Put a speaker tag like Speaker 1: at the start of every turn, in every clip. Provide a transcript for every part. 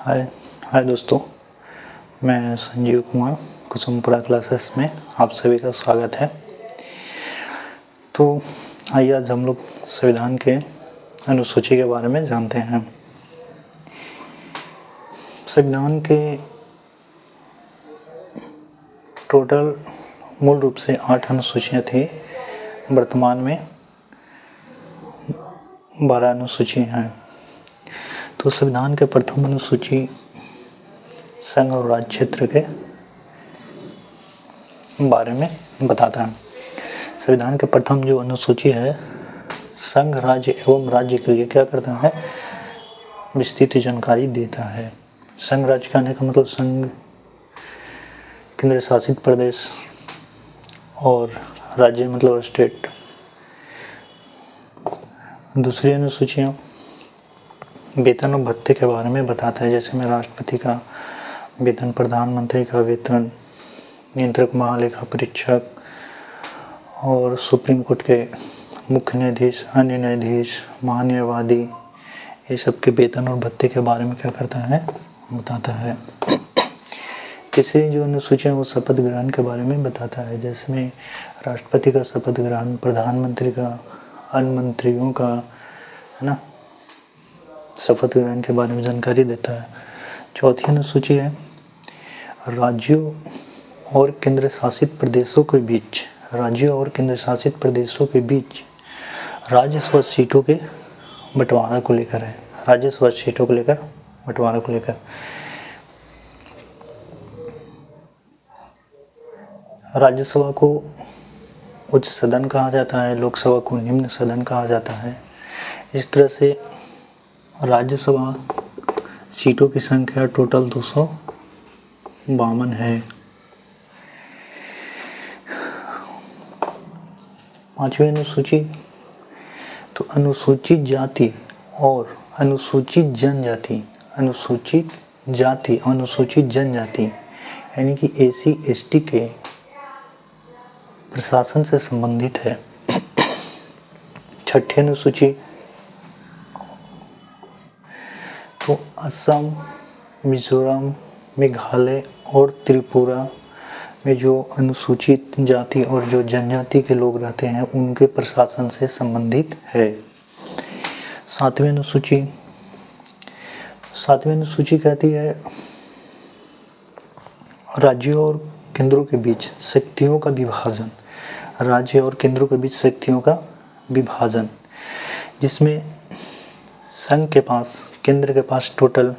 Speaker 1: हाय हाय दोस्तों, मैं संजीव कुमार कुसुमपुरा क्लासेस में आप सभी का स्वागत है। तो आइए आज हम लोग संविधान के अनुसूची के बारे में जानते हैं। संविधान के टोटल मूल रूप से 8 अनुसूचियाँ थी। वर्तमान में 12 अनुसूचियाँ हैं। तो संविधान के प्रथम अनुसूची संघ और राज्य क्षेत्र के बारे में बताता है। संविधान के प्रथम जो अनुसूची है, संघ राज्य एवं राज्य के लिए क्या करता है, विस्तृत जानकारी देता है। संघ राज्य कहने का मतलब संघ, केंद्र शासित प्रदेश, और राज्य मतलब स्टेट। दूसरी अनुसूचियाँ वेतन और भत्ते के बारे में बताता है, जैसे में राष्ट्रपति का वेतन, प्रधानमंत्री का वेतन, नियंत्रक महालेखा परीक्षक और सुप्रीम कोर्ट के मुख्य न्यायाधीश, अन्य न्यायाधीश, महान्यायवादी, ये सब के वेतन और भत्ते के बारे में क्या करता है, बताता है। तीसरी जो अनुसूची है वो शपथ ग्रहण के बारे में बताता है, जैसे में राष्ट्रपति का शपथ ग्रहण, प्रधानमंत्री का, अन्य मंत्रियों का, है ना, शपथ ग्रहण के बारे में जानकारी देता है। चौथी अनुसूची है राज्यों और केंद्र शासित प्रदेशों के बीच, राज्यों और केंद्र शासित प्रदेशों के बीच राज्यसभा सीटों के बंटवारा को लेकर है। राज्यसभा सीटों को लेकर बंटवारा को लेकर राज्यसभा को उच्च सदन कहा जाता है, लोकसभा को निम्न सदन कहा जाता है। इस तरह से राज्यसभा सीटों की संख्या टोटल 252 है। पांचवी अनुसूची, तो अनुसूचित जाति और अनुसूचित जनजाति, अनुसूचित जाति, अनुसूचित जनजाति यानी कि एसी एसटी के प्रशासन से संबंधित है। छठी अनुसूची, तो असम, मिजोरम, मेघालय और त्रिपुरा में जो अनुसूचित जाति और जो जनजाति के लोग रहते हैं उनके प्रशासन से संबंधित है। सातवीं अनुसूची कहती है राज्यों और केंद्रों के बीच शक्तियों का विभाजन, राज्य और केंद्रों के बीच शक्तियों का विभाजन, जिसमें संघ के पास, केंद्र के पास टोटल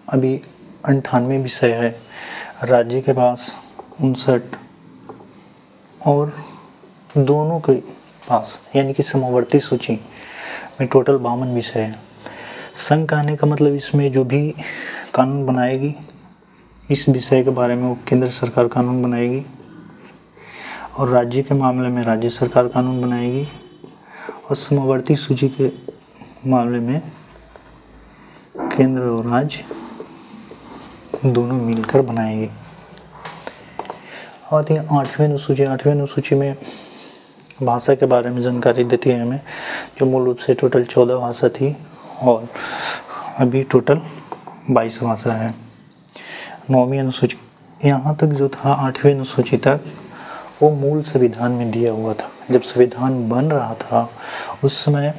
Speaker 1: अभी 98 विषय है, राज्य के पास 59 और दोनों के पास यानी कि समवर्ती सूची में टोटल 52 विषय है। संघ कहने का मतलब इसमें जो भी कानून बनाएगी इस विषय के बारे में वो केंद्र सरकार कानून बनाएगी, और राज्य के मामले में राज्य सरकार कानून बनाएगी, और समवर्ती सूची के मामले में केंद्र और राज्य दोनों मिलकर बनाएंगे। और आठवीं अनुसूची में भाषा के बारे में जानकारी देती है हमें, जो मूल रूप से टोटल 14 भाषा थी और अभी टोटल 22 भाषा है। नौवीं अनुसूची, यहाँ तक जो था 8वीं अनुसूची तक वो मूल संविधान में दिया हुआ था। जब संविधान बन रहा था उस समय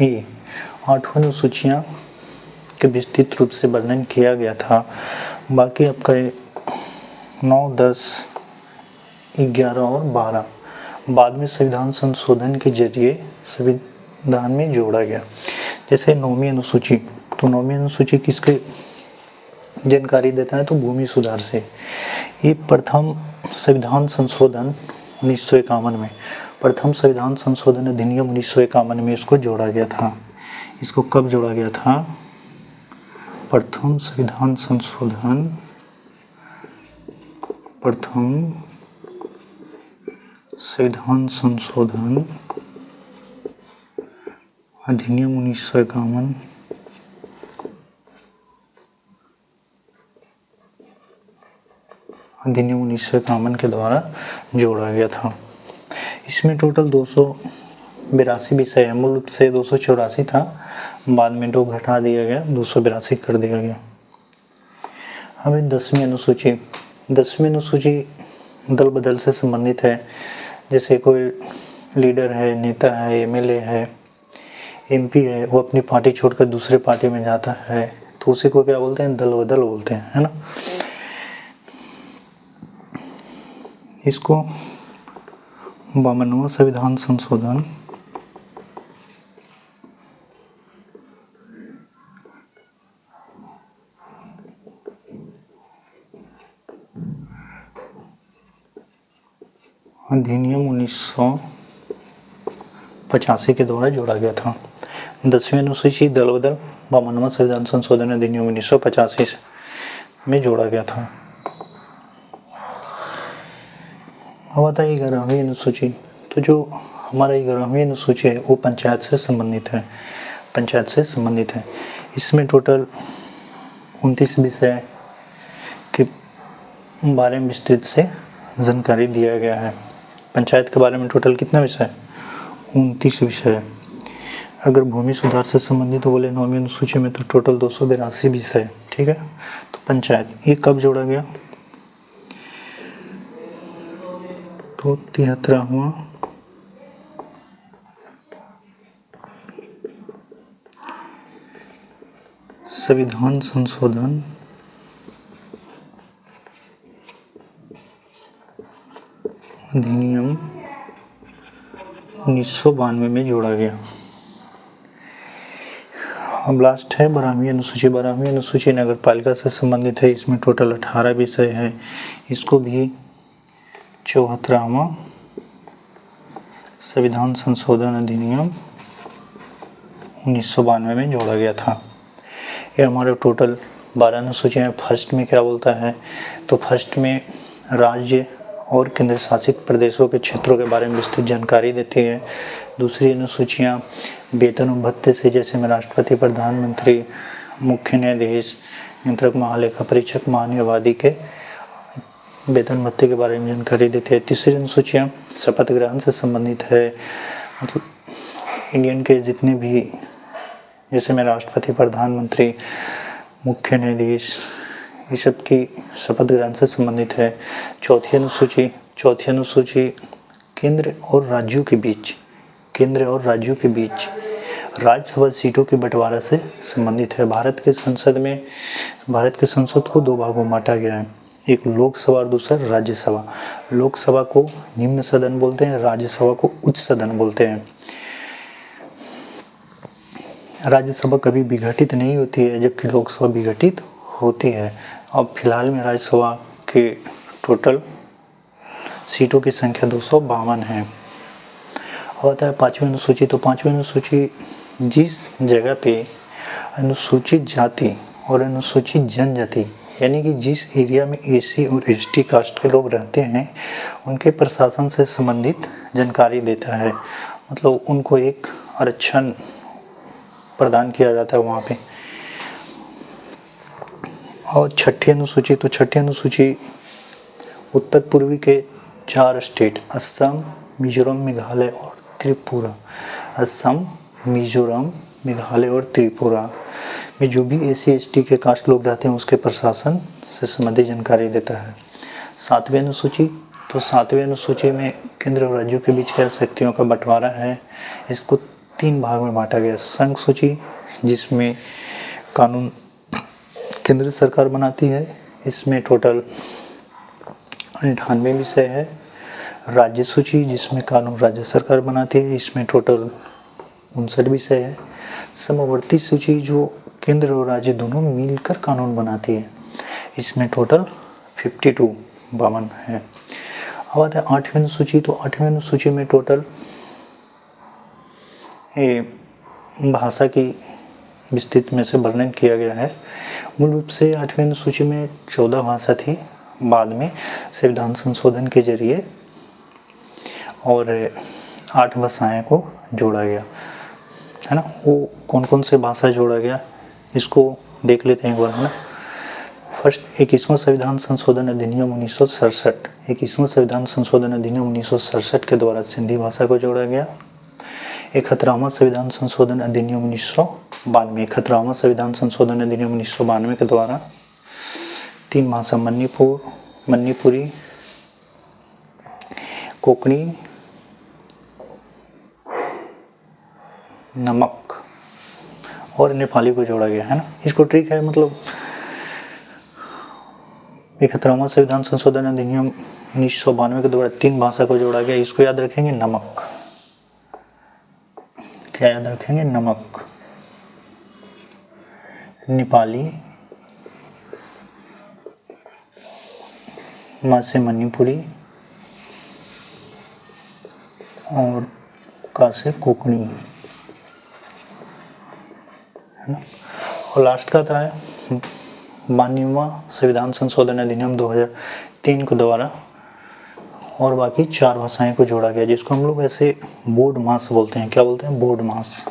Speaker 1: ये 8 अनुसूचियाँ के विस्तृत रूप से वर्णन किया गया था। बाकी आपका 9, 10, 11 और 12 बाद में संविधान संशोधन के जरिए संविधान में जोड़ा गया। जैसे नौवीं अनुसूची, तो नौवीं अनुसूची किसके जानकारी देता है, तो भूमि सुधार से। ये प्रथम संविधान संशोधन 1951 में, प्रथम संविधान संशोधन अधिनियम 1951 में इसको जोड़ा गया था। इसको कब जोड़ा गया था, प्रथम संविधान संशोधन अधिनियम 1951 अधिनियम 1951 के द्वारा जोड़ा गया था। इसमें टोटल 82 विषय है। मूल रूप से 284 था, बाद में 2 घटा दिया गया, 282 कर दिया गया। हमें 10वीं अनुसूची। 10वीं अनुसूची दल बदल से संबंधित है। जैसे कोई लीडर है, नेता है, एमएलए है, एमपी है, वो अपनी पार्टी छोड़कर दूसरे पार्टी में जाता है तो उसी को क्या बोलते हैं? दल बदल बोलते हैं, है ना। इसको 52वां संविधान संशोधन अधिनियम 1985 के द्वारा जोड़ा गया था। 10वीं अनुसूची दल बदल 52वां संविधान संशोधन अधिनियम 1985 में जोड़ा गया था। अब आता है 11वीं अनुसूची। तो जो हमारा 11वीं अनुसूची है वो पंचायत से संबंधित है। पंचायत से संबंधित है। इसमें टोटल 29 विषय के बारे में विस्तृत से जानकारी दिया गया है। पंचायत के बारे में टोटल कितना विषय? 29 विषय। अगर भूमि सुधार से संबंधित बोले 9वीं अनुसूची में तो टोटल 282 विषय। ठीक है। तो पंचायत ये कब जोड़ा गया? तो 73वां संविधान संशोधन अधिनियम 1992 में जोड़ा गया। अब लास्ट है 12वीं अनुसूची। 12वीं अनुसूची नगर पालिका से संबंधित है। इसमें टोटल 18 विषय है। इसको भी 74वां संविधान संशोधन अधिनियम 1992 में जोड़ा गया था। ये हमारे टोटल 12 अनुसूची है। फर्स्ट में क्या बोलता है? तो फर्स्ट में राज्य और केंद्र शासित प्रदेशों के क्षेत्रों के बारे में विस्तृत जानकारी देती है। दूसरी अनुसूचियाँ वेतन और भत्ते से, जैसे में राष्ट्रपति, प्रधानमंत्री, मुख्य न्यायाधीश, नियंत्रक, महालेखा परीक्षक, महान्यायवादी के वेतन भत्ते के बारे में जानकारी देती है। तीसरी अनुसूचियाँ शपथ ग्रहण से संबंधित है। मतलब इंडियन के जितने भी, जैसे में राष्ट्रपति, प्रधानमंत्री, मुख्य न्यायाधीश, ये सब की शपथ ग्रहण से संबंधित है। चौथी अनुसूची केंद्र और राज्यों के बीच राज्यसभा सीटों के बंटवारा से संबंधित है। भारत के संसद को 2 भागों में बांटा गया है। एक लोकसभा और दूसरा राज्यसभा। लोकसभा को निम्न सदन बोलते हैं, राज्यसभा को उच्च सदन बोलते हैं। राज्यसभा कभी विघटित नहीं होती है, जबकि लोकसभा विघटित होती है। अब फिलहाल में राज्यसभा के टोटल सीटों की संख्या 252 है। अब आता है 5वीं अनुसूची। तो 5वीं अनुसूची जिस जगह पे अनुसूचित जाति और अनुसूचित जनजाति, यानी कि जिस एरिया में एसी और एसटी कास्ट के लोग रहते हैं, उनके प्रशासन से संबंधित जानकारी देता है। मतलब उनको एक आरक्षण प्रदान किया जाता है वहाँ पे। और छठी अनुसूची। तो छठी अनुसूची उत्तर पूर्वी के 4 स्टेट असम, मिजोरम, मेघालय और त्रिपुरा। असम, मिजोरम, मेघालय और त्रिपुरा में जो भी एसी एसटी के कास्ट लोग रहते हैं उसके प्रशासन से संबंधित जानकारी देता है। 7वीं अनुसूची। तो 7वीं अनुसूची में केंद्र और राज्यों के बीच क्या शक्तियों का बंटवारा है। इसको 3 भाग में बांटा गया। संघ सूची, जिसमें कानून केंद्र सरकार बनाती है, इसमें टोटल 98 विषय है। राज्य सूची, जिसमें कानून राज्य सरकार बनाती है, इसमें टोटल 59 विषय है। समवर्ती सूची, जो केंद्र और राज्य दोनों मिलकर कानून बनाती है, इसमें टोटल 52 है। अब आता है 8वीं अनुसूची। तो 8वीं अनुसूची में टोटल भाषा की विस्तृत में से वर्णन किया गया है। मूल रूप से 8वीं अनुसूची में 14 भाषा थी, बाद में संविधान संशोधन के जरिए और 8 भाषाएं को जोड़ा गया, है ना। वो कौन कौन से भाषा जोड़ा गया इसको देख लेते हैं एक बार, है ना। फर्स्ट 21वां संविधान संशोधन अधिनियम 1967। 21वां संविधान संशोधन अधिनियम 1967 के द्वारा सिंधी भाषा को जोड़ा गया। 71वां संविधान संशोधन अधिनियम 1992, 71वां संविधान संशोधन अधिनियम 1992 के द्वारा 3 भाषा मणिपुरी, कोंकणी, नमक और नेपाली को जोड़ा गया है ना। इसको ट्रिक है, मतलब 71वां संविधान संशोधन अधिनियम 1992 के द्वारा 3 भाषा को जोड़ा गया। इसको याद रखेंगे, नमक। क्या याद रखेंगे? नमक, नेपाली, म से मणिपुरी और का से कोंकणी, है ना। और लास्ट का था है 92वां संविधान संशोधन अधिनियम 2003 के द्वारा और बाकी 4 भाषाएं को जोड़ा गया, जिसको हम लोग ऐसे बोर्ड मास बोलते हैं। क्या बोलते हैं? बोर्ड मास।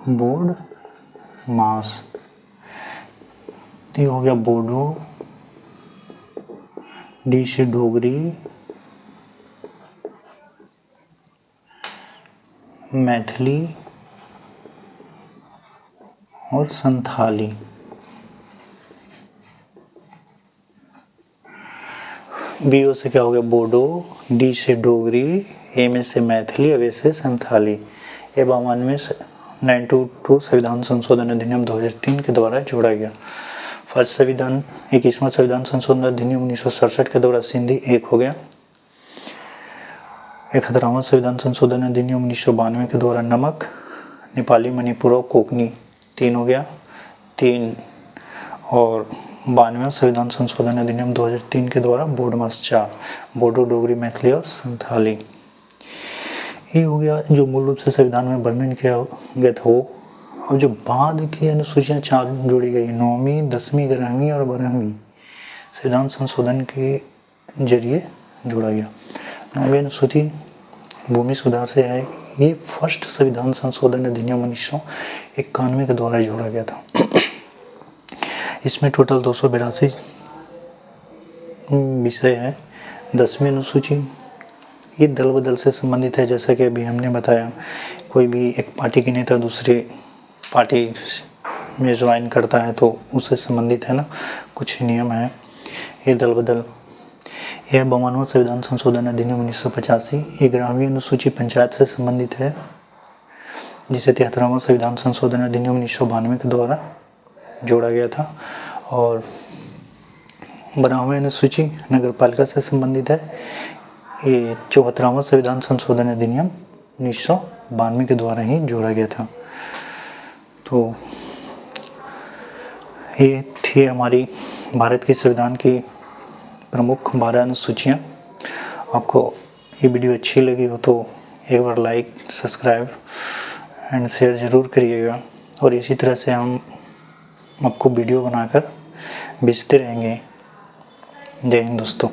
Speaker 1: बोर्ड मास। ये हो गया बोडो, डी से डोगरी, मैथिली और संथाली। बीओ से क्या हो गया? बोडो, डी से डोगरी, ए में से मैथिली, अब से संथाली। ये 92 संविधान संशोधन अधिनियम 2003 के द्वारा जोड़ा गया। फर्स्ट संविधान 21वां संविधान संशोधन अधिनियम 1967 के द्वारा सिंधी 1 हो गया। 71वां संविधान संशोधन अधिनियम 1992 के द्वारा नमक, नेपाली, मणिपुर और कोंकणी 3 हो गया, 3। और 92वां संविधान संशोधन अधिनियम 2003 के द्वारा बोर्ड मास 4, बोडो, डोगरी, मैथिली और संथाली। ये हो गया जो मूल रूप से संविधान में वर्णन किया गया था वो। अब जो बाद की अनुसूचियां 4 जोड़ी गई, 9वीं, 10वीं, 11वीं और 12वीं संविधान संशोधन के जरिए जोड़ा गया। 9वीं अनुसूची भूमि सुधार से है। ये फर्स्ट संविधान संशोधन अधिनियम 1991 के द्वारा जोड़ा गया था। इसमें टोटल 282 विषय है। 10वीं अनुसूची ये दल बदल से संबंधित है, जैसा कि अभी हमने बताया। कोई भी एक पार्टी के नेता दूसरे पार्टी में ज्वाइन करता है तो उससे संबंधित है ना, कुछ नियम है। ये दल बदल। यह 52वां संविधान संशोधन अधिनियम 1985। 11वीं अनुसूची पंचायत से संबंधित है, जिसे 73वां संविधान संशोधन अधिनियम 1992 के द्वारा जोड़ा गया था। और 12वीं अनुसूची नगर पालिका से संबंधित है। ये 74वां संविधान संशोधन अधिनियम 1992 के द्वारा ही जोड़ा गया था। तो ये थी हमारी भारत के संविधान की प्रमुख 12 अनुसूचियाँ। आपको ये वीडियो अच्छी लगी हो तो एक बार लाइक, सब्सक्राइब एंड शेयर ज़रूर करिएगा। और इसी तरह से हम आपको वीडियो बनाकर भेजते रहेंगे। जय हिंद दोस्तों।